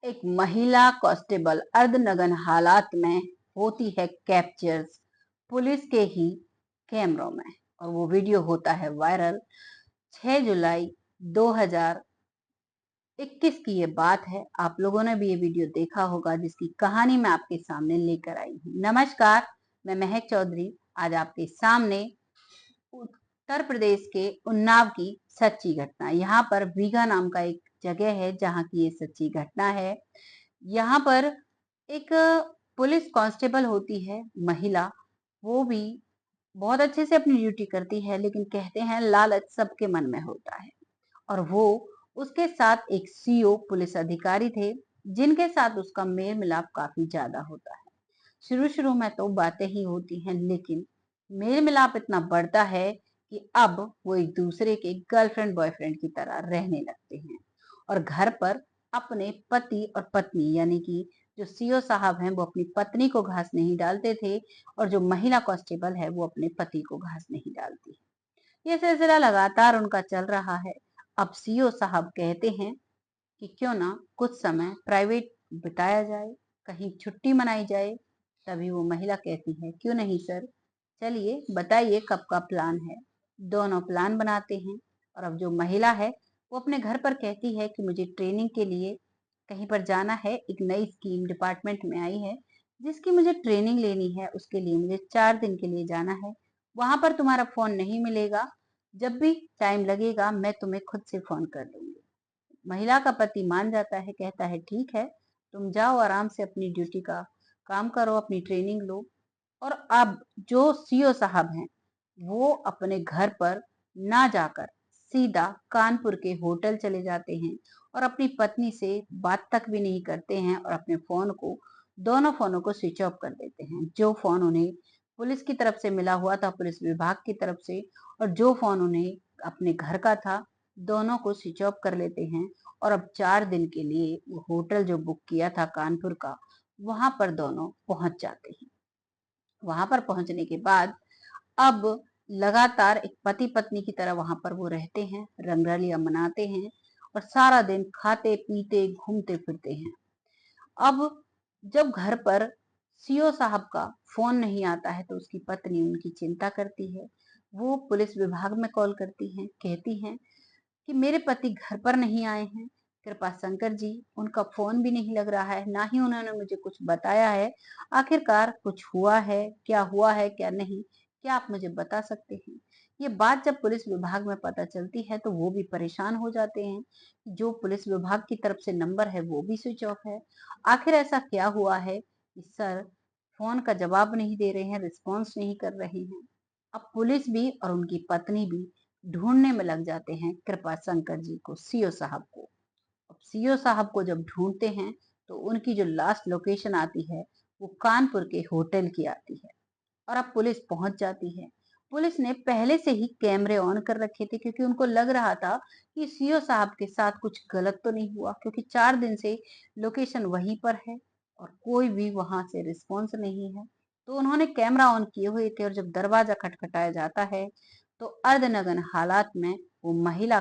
एक महिला कांस्टेबल अर्धनग्न हालात में होती है कैप्चर पुलिस के ही कैमरों में और वो वीडियो होता है वायरल। 6 जुलाई 2021 की ये बात है। आप लोगों ने भी ये वीडियो देखा होगा जिसकी कहानी मैं आपके सामने लेकर आई हूँ। नमस्कार, मैं महक चौधरी आज आपके सामने उत्तर प्रदेश के उन्नाव की सच्ची घटना। यहाँ पर बीघा नाम का एक जगह है जहाँ की ये सच्ची घटना है। यहाँ पर एक पुलिस कांस्टेबल होती है महिला, वो भी बहुत अच्छे से अपनी ड्यूटी करती है, लेकिन कहते हैं लालच सबके मन में होता है। और वो उसके साथ एक सीओ पुलिस अधिकारी थे जिनके साथ उसका मेल मिलाप काफी ज्यादा होता है। शुरू शुरू में तो बातें ही होती हैं, लेकिन मेल मिलाप इतना बढ़ता है कि अब वो एक दूसरे के गर्लफ्रेंड बॉयफ्रेंड की तरह रहने लगते हैं और घर पर अपने पति और पत्नी यानी कि जो सीओ साहब हैं वो अपनी पत्नी को घास नहीं डालते थे और जो महिला कांस्टेबल है वो अपने पति को घास नहीं डालती है। ये सिलसिला लगातार उनका चल रहा है। अब सीओ साहब कहते हैं कि क्यों ना कुछ समय प्राइवेट बिताया जाए, कहीं छुट्टी मनाई जाए। तभी वो महिला कहती है क्यों नहीं सर, चलिए बताइए कब का प्लान है। दोनों प्लान बनाते हैं और अब जो महिला है वो अपने घर पर कहती है कि मुझे ट्रेनिंग के लिए कहीं पर जाना है। एक नई स्कीम डिपार्टमेंट में आई है जिसकी मुझे ट्रेनिंग लेनी है, उसके लिए मुझे 4 दिन के लिए जाना है। वहां पर तुम्हारा फोन नहीं मिलेगा, जब भी टाइम लगेगा मैं तुम्हें खुद से फोन कर लूंगी। महिला का पति मान जाता है, कहता है ठीक है, तुम जाओ आराम से अपनी ड्यूटी का काम करो, अपनी ट्रेनिंग लो। और अब जो सीओ साहब हैं वो अपने घर पर ना जाकर सीधा कानपुर के होटल चले जाते हैं और अपनी पत्नी से बात तक भी नहीं करते हैं और अपने फोन को, दोनों फोनों को स्विच ऑफ कर देते हैं। जो फोन उन्हें पुलिस की तरफ से मिला हुआ था, पुलिस विभाग की तरफ से, और जो फोन उन्हें अपने घर का था, दोनों को स्विच ऑफ कर लेते हैं। और अब 4 दिन के लिए वो होटल जो बुक किया था कानपुर का, वहां पर दोनों पहुंच जाते हैं। वहां पर पहुंचने के बाद अब लगातार एक पति पत्नी की तरह वहां पर वो रहते हैं, रंगरलियां मनाते हैं और सारा दिन खाते पीते घूमते फिरते हैं। अब जब घर पर सीओ साहब का फोन नहीं आता है तो उसकी पत्नी उनकी चिंता करती है। वो पुलिस विभाग में कॉल करती हैं, कहती हैं कि मेरे पति घर पर नहीं आए हैं, कृपा शंकर जी, उनका फोन भी नहीं लग रहा है, ना ही उन्होंने मुझे कुछ बताया है। आखिरकार कुछ हुआ है क्या नहीं, क्या आप मुझे बता सकते हैं। ये बात जब पुलिस विभाग में पता चलती है तो वो भी परेशान हो जाते हैं कि जो पुलिस विभाग की तरफ से नंबर है वो भी स्विच ऑफ है। आखिर ऐसा क्या हुआ है कि सर फोन का जवाब नहीं दे रहे हैं, रिस्पॉन्स नहीं कर रहे हैं। अब पुलिस भी और उनकी पत्नी भी ढूंढने में लग जाते हैं कृपा शंकर जी को, सीओ साहब को। अब सीओ साहब को जब ढूंढते हैं तो उनकी जो लास्ट लोकेशन आती है वो कानपुर के होटल की आती है और अब पुलिस पहुंच जाती है। पुलिस ने पहले से ही कैमरे ऑन कर रखे थे क्योंकि उनको लग रहा था कि सीओ साहब के साथ कुछ गलत तो नहीं हुआ, क्योंकि 4 दिन से लोकेशन वहीं पर है और कोई भी वहां से रिस्पॉन्स नहीं है। तो उन्होंने कैमरा ऑन किए हुए थे और जब दरवाजा खटखटाया जाता है तो अर्धनग्न हालात में वो महिला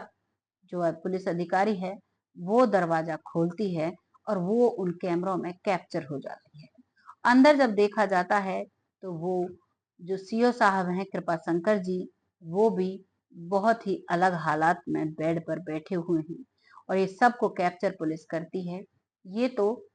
जो है पुलिस अधिकारी है वो दरवाजा खोलती है और वो उन कैमरों में कैप्चर हो जाती है। अंदर जब देखा जाता है तो वो जो सीओ साहब हैं कृपा शंकर जी, वो भी बहुत ही अलग हालात में बेड पर बैठे हुए हैं और ये सबको कैप्चर पुलिस करती है। ये तो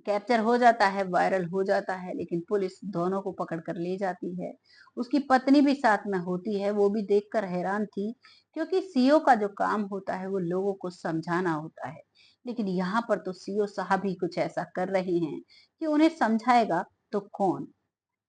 कैप्चर हो जाता है, वायरल हो जाता है, लेकिन पुलिस दोनों को पकड़ कर ले जाती है। उसकी पत्नी भी साथ में होती है, वो भी देखकर हैरान थी क्योंकि सीओ का जो काम होता है वो लोगों को समझाना होता है, लेकिन यहाँ पर तो सीओ साहब ही कुछ ऐसा कर रहे हैं कि उन्हें समझाएगा तो कौन।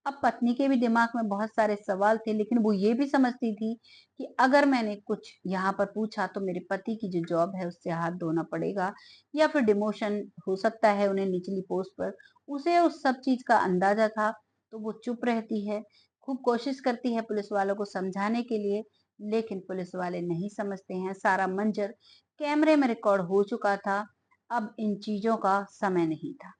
अब पत्नी के भी दिमाग में बहुत सारे सवाल थे, लेकिन वो ये भी समझती थी कि अगर मैंने कुछ यहाँ पर पूछा तो मेरे पति की जो जॉब है उससे हाथ धोना पड़ेगा या फिर डिमोशन हो सकता है उन्हें निचली पोस्ट पर। उसे उस सब चीज का अंदाजा था, तो वो चुप रहती है। खूब कोशिश करती है पुलिस वालों को समझाने के लिए, लेकिन पुलिस वाले नहीं समझते हैं। सारा मंजर कैमरे में रिकॉर्ड हो चुका था। अब इन चीजों का समय नहीं था।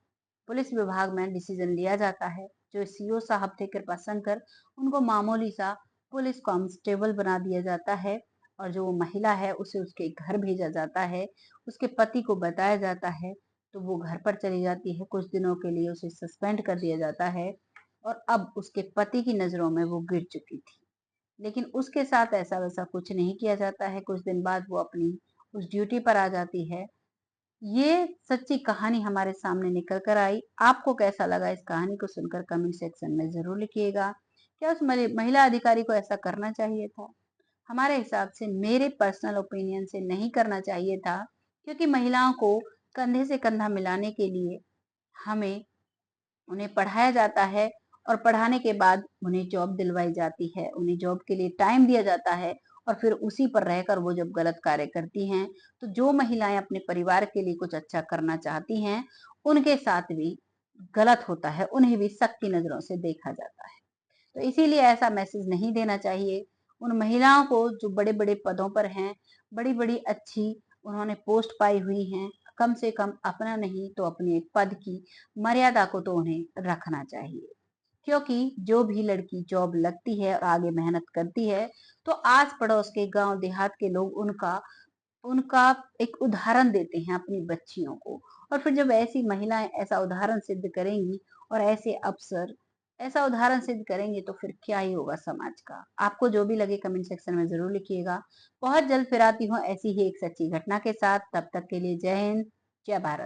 पुलिस विभाग में डिसीजन लिया जाता है। जो सीओ साहब थे कृपा शंकर, उनको मामूली सा पुलिस कांस्टेबल बना दिया जाता है और जो वो महिला है उसे उसके घर भेजा जाता है। उसके पति को बताया जाता है तो वो घर पर चली जाती है, कुछ दिनों के लिए उसे सस्पेंड कर दिया जाता है और अब उसके पति की नज़रों में वो गिर चुकी थी। लेकिन उसके साथ ऐसा-वैसा कुछ नहीं किया जाता है, कुछ दिन बाद वो अपनी उस ड्यूटी पर आ जाती है। ये सच्ची कहानी हमारे सामने निकल कर आई। आपको कैसा लगा इस कहानी को सुनकर कमेंट सेक्शन में ज़रूर लिखिएगा। क्या उस महिला अधिकारी को ऐसा करना चाहिए था? हमारे हिसाब से, मेरे पर्सनल ओपिनियन से नहीं करना चाहिए था, क्योंकि महिलाओं को कंधे से कंधा मिलाने के लिए हमें उन्हें पढ़ाया जाता है और पढ़ाने के बाद उन्हें जॉब दिलवाई जाती है, उन्हें जॉब के लिए टाइम दिया जाता है और फिर उसी पर रहकर वो जब गलत कार्य करती हैं, तो जो महिलाएं अपने परिवार के लिए कुछ अच्छा करना चाहती हैं, उनके साथ भी गलत होता है, उन्हें भी सख्त की नजरों से देखा जाता है। तो इसीलिए ऐसा मैसेज नहीं देना चाहिए। उन महिलाओं को जो बड़े-बड़े पदों पर हैं, बड़ी-बड़ी अच्छी उन्होंने पोस्ट पाई हुई हैं, कम से कम अपना नहीं तो अपने पद की मर्यादा को तो उन्हें रखना चाहिए। क्योंकि जो भी लड़की जॉब लगती है और आगे मेहनत करती है, तो आस-पड़ोस के गाँव देहात के लोग उनका उनका एक उदाहरण देते हैं अपनी बच्चियों को। और फिर जब ऐसी महिलाएं ऐसा उदाहरण सिद्ध करेंगी और ऐसे अफसर ऐसा उदाहरण सिद्ध करेंगे, तो फिर क्या ही होगा समाज का। आपको जो भी लगे कमेंट सेक्शन में जरूर लिखिएगा। बहुत जल्द फिर आती हूँ ऐसी ही एक सच्ची घटना के साथ। तब तक के लिए जय हिंद, जय भारत।